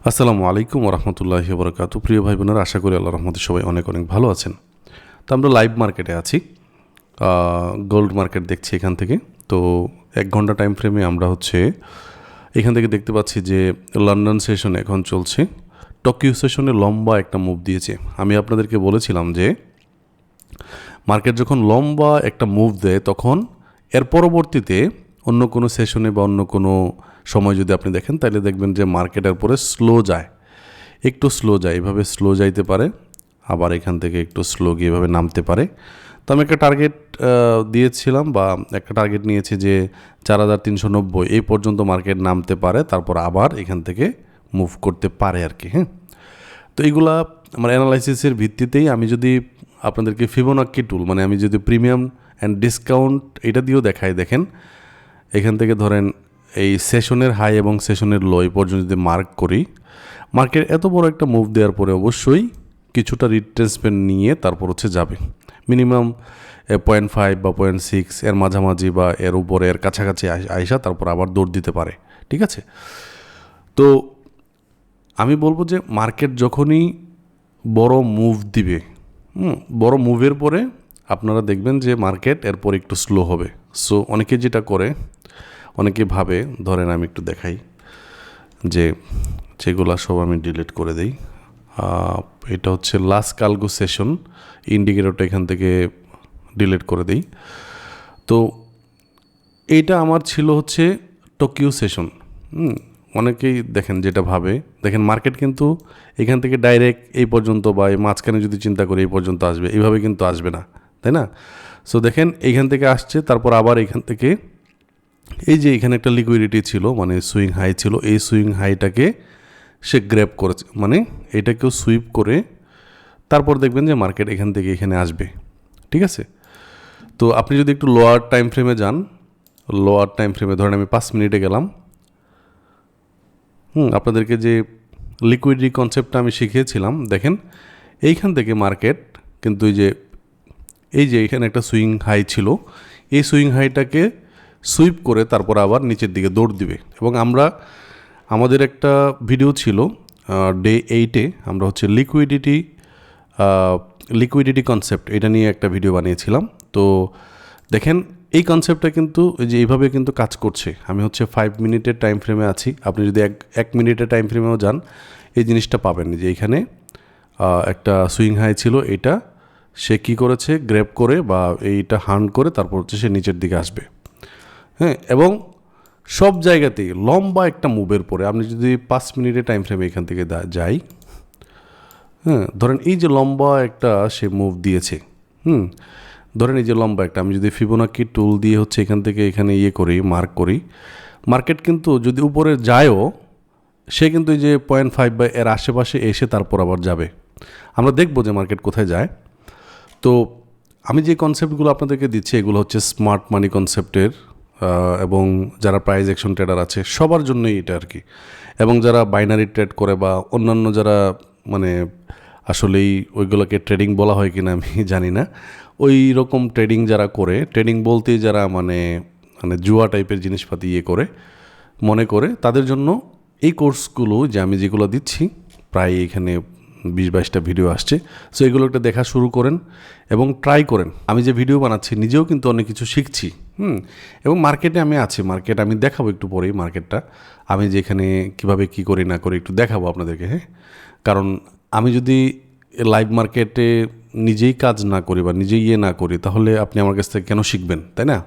আসসালামু আলাইকুম ওরহমতুল্লাহি ওবরাকাতু। প্রিয় ভাই বোনেরা, আশা করি আল্লাহর রহমতে সবাই অনেক অনেক ভালো আছেন। তো আমরা লাইভ মার্কেটে আছি, গোল্ড মার্কেট দেখছি এখান থেকে। তো 1 ঘন্টা টাইম ফ্রেমে আমরা এখান থেকে দেখতে পাচ্ছি যে লন্ডন সেশন এখন চলছে। টোকিও সেশনে লম্বা একটা মুভ দিয়েছে। আমি আপনাদেরকে বলেছিলাম যে মার্কেট যখন লম্বা একটা মুভ দেয় তখন এর পরবর্তীতে অন্য কোনো সেশনে বা অন্য কোনো সময় যদি আপনি দেখেন তাহলে দেখবেন যে মার্কেটের পরে স্লো যায়, একটু স্লো যায়, এভাবে স্লো যাইতে পারে, আবার এখান থেকে একটু স্লো গিয়ে এভাবে নামতে পারে। তো আমি একটা টার্গেট দিয়েছিলাম বা একটা টার্গেট নিয়েছি যে 4390 এই পর্যন্ত মার্কেট নামতে পারে, তারপর আবার এখান থেকে মুভ করতে পারে আর কি। হ্যাঁ, তো এইগুলা আমার অ্যানালাইসিসের ভিত্তিতেই আমি যদি আপনাদেরকে ফিবোনাক্কি টুল, মানে আমি যদি প্রিমিয়াম অ্যান্ড ডিসকাউন্ট এটা দিয়েও দেখাই, দেখেন এখান থেকে ধরেন এই সেশনের হাই এবং সেশনের লো এই পর্যন্ত যদি মার্ক করি, মার্কেট এত বড় একটা মুভ দেওয়ার পরে অবশ্যই কিছুটা রিট্রেসমেন্ট নিয়ে তারপর যাবে মিনিমাম 0.5 বা 0.6 এর মাঝামাঝি বা এর উপরে এর কাছাকাছি আইসা তারপর আবার দৌড় দিতে পারে। ঠিক আছে, তো আমি বলবো যে মার্কেট যখনই বড় মুভ দিবে, বড় মুভের পরে আপনারা দেখবেন যে মার্কেট এরপর একটু স্লো হবে। সো অনেকে যেটা করে, অনেকে ভাবে, ধরেন আমি একটু দেখাই যে যেগুলো সব আমি ডিলিট করে দিই। এটা লাস্ট কালগো সেশন, ইন্ডিকেটরটা এখান থেকে ডিলিট করে দিই। তো এইটা আমার ছিল টোকিও সেশন। অনেকেই দেখেন যেটা ভাবে, দেখেন মার্কেট কিন্তু এখান থেকে ডাইরেক্ট এই পর্যন্ত বা এই মাঝখানে যদি চিন্তা করি এই পর্যন্ত আসবে, এইভাবে কিন্তু আসবে না, তাই না? সো দেখেন এইখান থেকে আসছে, তারপর আবার এখান থেকে এই যে এখানে একটা লিকুইডিটি ছিল, মানে সুইং হাই ছিল, এই সুইং হাইটাকে সে গ্র্যাব করেছে, মানে এটাকেও সুইপ করে তারপর দেখবেন যে মার্কেট এখান থেকে এখানে আসবে। ঠিক আছে, তো আপনি যদি একটু লোয়ার টাইম ফ্রেমে যান, লোয়ার টাইম ফ্রেমে ধরেন আমি 5 মিনিটে গেলাম। আপনাদেরকে যে লিকুইডিটি কনসেপ্টটা আমি শিখিয়েছিলাম, দেখেন এইখান থেকে মার্কেট কিন্তু এই যে এখানে একটা সুইং হাই ছিল, এই সুইং হাইটাকে সুইপ করে তারপর আবার নিচের দিকে দৌড় দিবে। এবং আমাদের একটা ভিডিও ছিল ডে 8-এ, আমরা লিকুইডিটি কনসেপ্ট এটা নিয়ে একটা ভিডিও বানিয়েছিলাম। তো দেখেন এই কনসেপ্টটা কিন্তু এইভাবে কিন্তু কাজ করছে। আমি 5 মিনিটের টাইম ফ্রেমে আছি, আপনি যদি এক মিনিটের টাইম ফ্রেমেও যান এই জিনিসটা পাবেন যে এইখানে একটা সুইং হাই ছিল, এটা সে কী করেছে, গ্র্যাব করে বা এইটা হান্ট করে তারপর সে নিচের দিকে আসবে। হ্যাঁ, এবং সব জায়গাতেই লম্বা একটা মুভের পরে আপনি যদি 5 মিনিটের টাইম ফ্রেমে এখান থেকে যাই, হ্যাঁ ধরেন এই যে লম্বা একটা সে মুভ দিয়েছে, ধরেন এই যে লম্বা একটা, আমি যদি ফিবোনাক্কি টুল দিয়ে এখান থেকে এখানে মার্ক করি, মার্কেট কিন্তু যদি উপরে যায়ও সে কিন্তু এই যে 0.5 বা এর আশেপাশে এসে তারপর আবার যাবে। আমরা দেখবো যে মার্কেট কোথায় যায়। তো আমি যে কনসেপ্টগুলো আপনাদেরকে দিচ্ছি এগুলো স্মার্ট মানি কনসেপ্টের, এবং যারা প্রাইজ অ্যাকশন ট্রেডার আছে সবার জন্যই এটা আর কি। এবং যারা বাইনারি ট্রেড করে বা অন্যান্য যারা, মানে আসলেই ওইগুলোকে ট্রেডিং বলা হয় কিনা আমি জানি না, ওই রকম ট্রেডিং যারা করে, ট্রেডিং বলতে যারা মানে জুয়া টাইপের জিনিসপাতি করে মনে করে, তাদের জন্য এই কোর্সগুলো যে আমি যেগুলো দিচ্ছি, প্রায় এখানে 20-22টা ভিডিও আসছে। সো এগুলো একটা দেখা শুরু করেন এবং ট্রাই করেন। আমি যে ভিডিও বানাচ্ছি নিজেও কিন্তু অনেক কিছু শিখছি। এবং মার্কেটে আমি আছি, মার্কেট আমি দেখাবো একটু পরেই, মার্কেটটা আমি যেখানে কিভাবে কি করি না করি একটু দেখাবো আপনাদেরকে। হ্যাঁ, কারণ আমি যদি লাইভ মার্কেটে নিজেই কাজ না করি বা নিজেই না করি তাহলে আপনি আমার কাছ থেকে কেন শিখবেন, তাই না?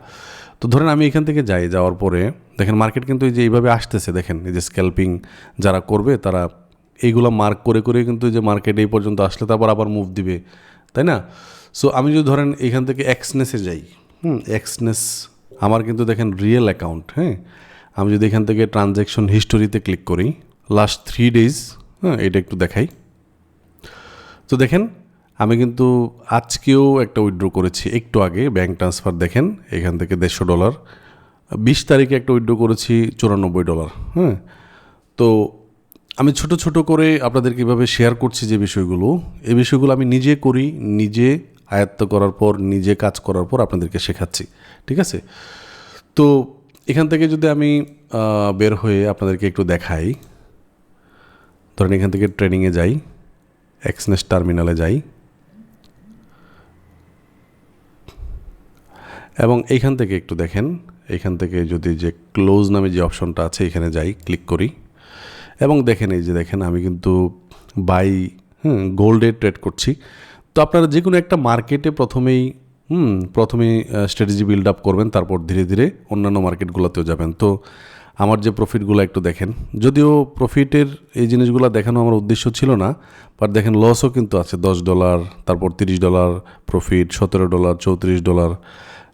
তো ধরেন আমি এখান থেকে যাওয়ার পরে দেখেন মার্কেট কিন্তু এই যে এইভাবে আসতেছে, দেখেন এই যে স্ক্যাল্পিং যারা করবে তারা এইগুলো মার্ক করে করে কিন্তু যে মার্কেট এই পর্যন্ত আসলে তারপর আবার মুভ দিবে, তাই না? সো আমি যদি ধরেন এখান থেকে এক্সনেসে যাই, এক্সনেস আমার কিন্তু দেখেন রিয়েল অ্যাকাউন্ট। হ্যাঁ, আমি যদি এখান থেকে ট্রানজ্যাকশন হিস্টোরিতে ক্লিক করি লাস্ট 3 ডেজ, এটা একটু দেখাই। তো দেখেন আমি কিন্তু আজকেও একটা উইথড্র করেছি একটু আগে, ব্যাঙ্ক ট্রান্সফার দেখেন এখান থেকে $150, 20 তারিখে একটা উইথড্র করেছি $94। হ্যাঁ, তো আমি ছোট ছোট করে আপনাদের কীভাবে শেয়ার করছি যে বিষয়গুলো, এই বিষয়গুলো আমি নিজে করি, নিজে আয়ত্ত করার পর, নিজে কাজ করার পর আপনাদেরকে শেখাচ্ছি। ঠিক আছে, তো এখান থেকে যদি আমি বের হয়ে আপনাদেরকে একটু দেখাই, ধরেন এখান থেকে ট্রেডিংয়ে যাই, এক্সনেস টার্মিনালে যাই এবং এইখান থেকে একটু দেখেন, এইখান থেকে যদি যে ক্লোজ নামে যে অপশনটা আছে এখানে যাই, ক্লিক করি এবং দেখেন এই যে দেখেন আমি কিন্তু বাই গোল্ডে ট্রেড করছি। তো আপনারা যে কোনো একটা মার্কেটে প্রথমেই স্ট্র্যাটেজি বিল্ড আপ করবেন, তারপর ধীরে ধীরে অন্যান্য মার্কেটগুলোতেও যাবেন। তো আমার যে প্রফিটগুলো একটু দেখেন, যদিও প্রফিটের এই জিনিসগুলো দেখানো আমার উদ্দেশ্য ছিল না, বাট দেখেন লসও কিন্তু আছে $10, তারপর $30 প্রফিট, $17, $34।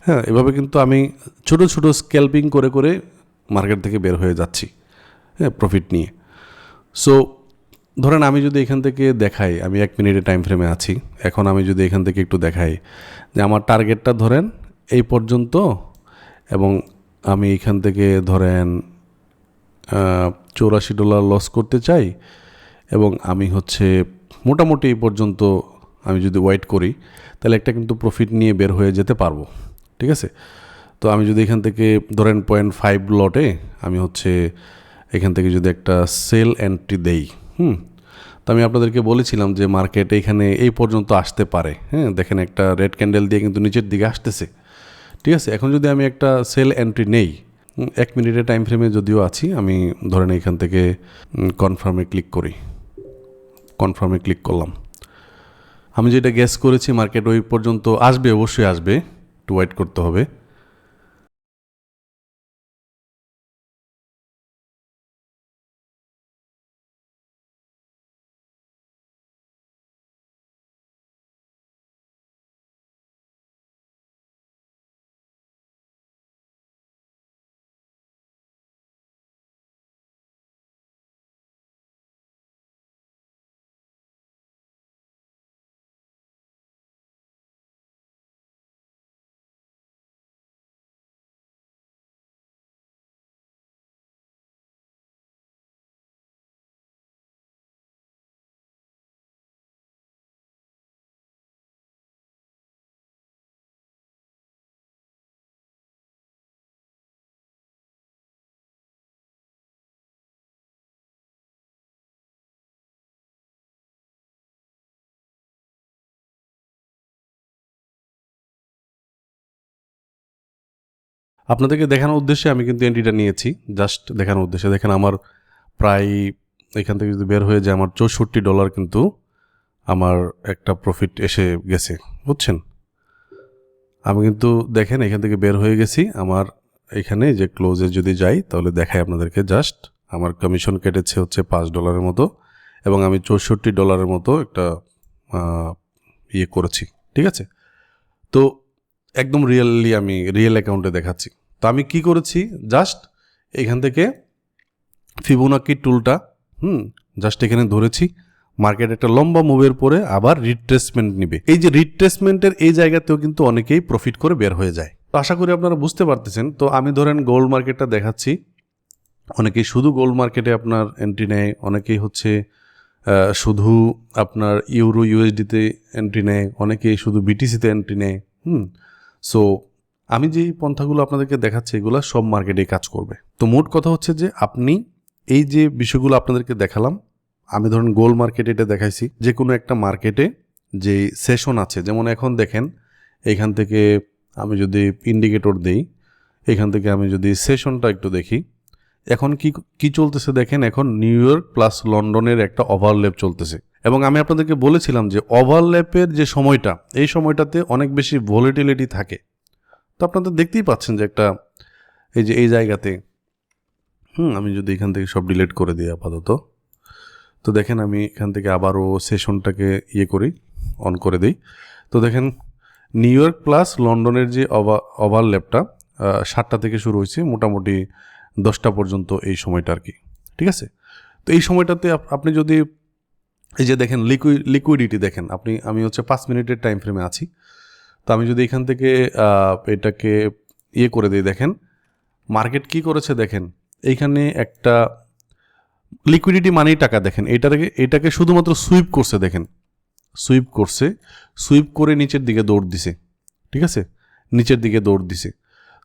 হ্যাঁ, এভাবে কিন্তু আমি ছোট ছোট স্ক্যাল্পিং করে করে মার্কেট থেকে বের হয়ে যাচ্ছি, হ্যাঁ, প্রফিট নিয়ে। সো ধরেন আমি যদি এখান থেকে দেখাই আমি 1 মিনিটের টাইম ফ্রেমে আছি, এখন আমি যদি এখান থেকে একটু দেখাই যে আমার টার্গেটটা ধরেন এই পর্যন্ত এবং আমি এখান থেকে ধরেন $84 লস করতে চাই এবং আমি হচ্ছে মোটামুটি এই পর্যন্ত আমি যদি ওয়েট করি তাহলে একটা কিন্তু প্রফিট নিয়ে বের হয়ে যেতে পারবো, ঠিক আছে। তো আমি যদি এখান থেকে ধরেন 0.5 লটে আমি হচ্ছে এখান থেকে যদি একটা সেল এন্ট্রি দেই, তো আমি আপনাদেরকে বলেছিলাম যে মার্কেট এখানে এই পর্যন্ত আসতে পারে, হ্যাঁ, দেখেন একটা রেড ক্যান্ডেল দিয়ে কিন্তু নিচের দিকে আসতেছে, ঠিক আছে। এখন যদি আমি একটা সেল এন্ট্রি নেই 1 মিনিটের টাইম ফ্রেমে যদিও আছি, আমি ধরেন এখান থেকে কনফার্মে ক্লিক করি, কনফার্মে ক্লিক করলাম। আমি যেটা গেস করেছি মার্কেট ওই পর্যন্ত আসবে, অবশ্যই আসবে, একটু ওয়েট করতে হবে। আপনাদেরকে দেখানোর উদ্দেশ্যে আমি কিন্তু এন্ট্রিটা নিয়েছি, জাস্ট দেখানোর উদ্দেশ্যে। দেখেন আমার প্রায় এখান থেকে যদি বের হয়ে যায় আমার $64 কিন্তু আমার একটা প্রফিট এসে গেছে, বুঝছেন। আমি কিন্তু দেখেন এখান থেকে বের হয়ে গেছি, আমার এখানে যে ক্লোজে যদি যাই তাহলে দেখাই আপনাদেরকে, জাস্ট আমার কমিশন কেটেছে হচ্ছে $5 মতো এবং আমি $64 মতো একটা ইয়ে করেছি, ঠিক আছে। তো একদম রিয়েলি আমি রিয়েল অ্যাকাউন্টে দেখাচ্ছি। তো আমি কি করেছি, জাস্ট এখান থেকে ফিবোনাকি টুলটা জাস্ট এখানে ধরেছি, মার্কেট একটা লম্বা মুভের পরে আবার রিট্রেসমেন্ট নিবে। এই যে রিট্রেসমেন্টের এই জায়গাতেও কিন্তু অনেকেই প্রফিট করে বের হয়ে যায়। তো আশা করি আপনারা বুঝতে পারতেছেন। তো আমি ধরেন গোল্ড মার্কেটটা দেখাচ্ছি, অনেকেই শুধু গোল্ড মার্কেটে আপনার এন্ট্রি নেয়, অনেকেই হচ্ছে শুধু আপনার ইউরো ইউএসডিতে এন্ট্রি নেয়, অনেকেই শুধু বিটিসিতে এন্ট্রি নেয়। সো আমি যেই পন্থাগুলো আপনাদেরকে দেখাচ্ছি এগুলো সব মার্কেটেই কাজ করবে। তো মোট কথা হচ্ছে যে আপনি এই যে বিষয়গুলো আপনাদেরকে দেখালাম, আমি ধরুন গোল্ড মার্কেটে এটা দেখাইছি, যে কোনো একটা মার্কেটে যে সেশন আছে, যেমন এখন দেখেন এইখান থেকে আমি যদি ইন্ডিকেটর দিই, এখান থেকে আমি যদি সেশনটা একটু দেখি, এখন কি চলতেছে দেখেন, এখন নিউ ইয়র্ক প্লাস লন্ডনের একটা ওভারল্যাপ চলতেছে এবং আমি আপনাদেরকে বলেছিলাম যে ওভারল্যাপের যে সময়টা, এই সময়টাতে অনেক বেশি ভলিটিলিটি থাকে। তো আপনাদের দেখতেই পাচ্ছেন যে একটা এই যে এই জায়গাতে আমি যদি এখান থেকে সব ডিলিট করে দিই আপাতত, তো দেখেন আমি এখান থেকে আবারও সেশনটাকে করি, অন করে দিই। তো দেখেন নিউ ইয়র্ক প্লাস লন্ডনের যে ওভারল্যাপটা 7টা থেকে শুরু হয়েছে, মোটামুটি 10টা পর্যন্ত এই সময়টা আর কি, ঠিক আছে। তো এই সময়টাতে আপনি যদি এই যে দেখেন লিকুইডিটি দেখেন, আমি হচ্ছে 5 মিনিটের টাইম ফ্রেমে আছি। তো আমি যদি এখান থেকে এটাকে করে দিই, দেখেন মার্কেট কি করেছে, দেখেন এইখানে একটা লিকুইডিটি মানেই টাকা, দেখেন এটাকে শুধুমাত্র সুইপ করছে, দেখেন সুইপ করে নিচের দিকে দৌড় দিছে, ঠিক আছে, নিচের দিকে দৌড় দিছে।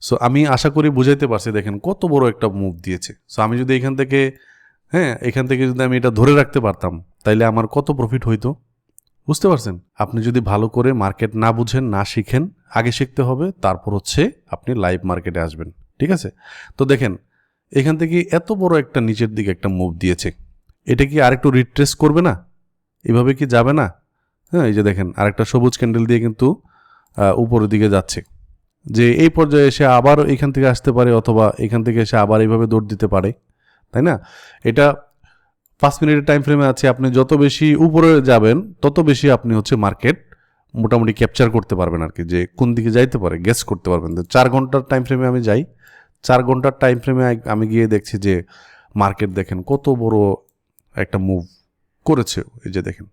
সো আমি আশা করি বুঝাইতে পারছি, দেখেন কত বড় একটা মুভ দিয়েছে। সো আমি যদি এখান থেকে হ্যাঁ, এখান থেকে যদি আমি এটা ধরে রাখতে পারতাম তাইলে আমার কত প্রফিট হইতো, বুঝতে পারছেন? আপনি যদি ভালো করে মার্কেট না বুঝেন, না শিখেন, আগে শিখতে হবে, তারপর হচ্ছে আপনি লাইভ মার্কেটে আসবেন। ঠিক আছে? তো দেখেন, এখান থেকে এত বড় একটা নিচের দিকে একটা মুভ দিয়েছে, এটা কি আরেকটু রিট্রেস করবে না? এভাবে কি যাবে না? হ্যাঁ, এই যে দেখেন আরেকটা সবুজ ক্যান্ডেল দিয়ে কিন্তু উপরের দিকে যাচ্ছে, যে এই পর্যায়ে এসে আবার এখান থেকে আসতে পারে, অথবা এখান থেকে এসে আবার এইভাবে দৌড় দিতে পারে, তাই না? এটা 5 মিনিটের টাইম ফ্রেমে আছে, আপনি যত বেশি উপরে যাবেন তত বেশি আপনি হচ্ছে মার্কেট মোটামুটি ক্যাপচার করতে পারবেন আর কি, যে কোন দিকে যাইতে পারে গেস করতে পারবেন। 4 ঘন্টার টাইম ফ্রেমে আমি যাই, 4 ঘন্টার টাইম ফ্রেমে আমি গিয়ে দেখছি যে মার্কেট দেখেন কত বড় একটা মুভ করেছে, এই যে দেখেন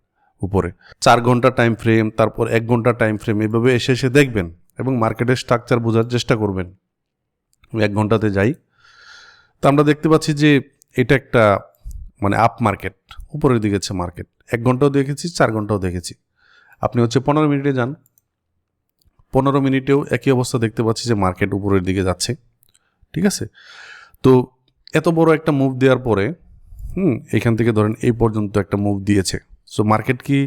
উপরে 4 ঘন্টা টাইম ফ্রেম, তারপর 1 ঘন্টা টাইম ফ্রেম, এভাবে এসে এসে দেখবেন এবং মার্কেটের স্ট্রাকচার বোঝার চেষ্টা করবেন। 1 ঘন্টাতে যাই, তো আমরা দেখতে পাচ্ছি যে এটা একটা মানে আপ মার্কেট, উপরের দিকে হচ্ছে মার্কেট। 1 ঘন্টাও দেখেছি, 4 ঘন্টাও দেখেছি। আপনি হচ্ছে 15 মিনিটে যান, 15 মিনিটেও একই অবস্থা দেখতে পাচ্ছি যে মার্কেট উপরের দিকে যাচ্ছে। ঠিক আছে? তো এত বড় একটা মুভ দেওয়ার পরে এখান থেকে ধরেন এই পর্যন্ত একটা মুভ দিয়েছে, সো মার্কেট কি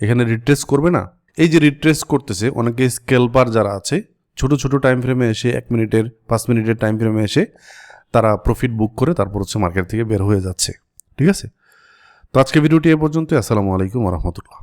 এখানে রিট্রেস করবে না? এই যে রিট্রেস করতেছে, অনেকে স্কেলপার যারা আছে ছোট ছোট টাইম ফ্রেমে এসে 1 মিনিটের 5 মিনিটের টাইম ফ্রেমে এসে তারা প্রফিট বুক করে তারপর হচ্ছে মার্কেট থেকে বের হয়ে যাচ্ছে। ঠিক আছে? তো আজকে ভিডিওটি এ পর্যন্ত। আসসালামু আলাইকুম ওয়া রাহমাতুল্লাহ।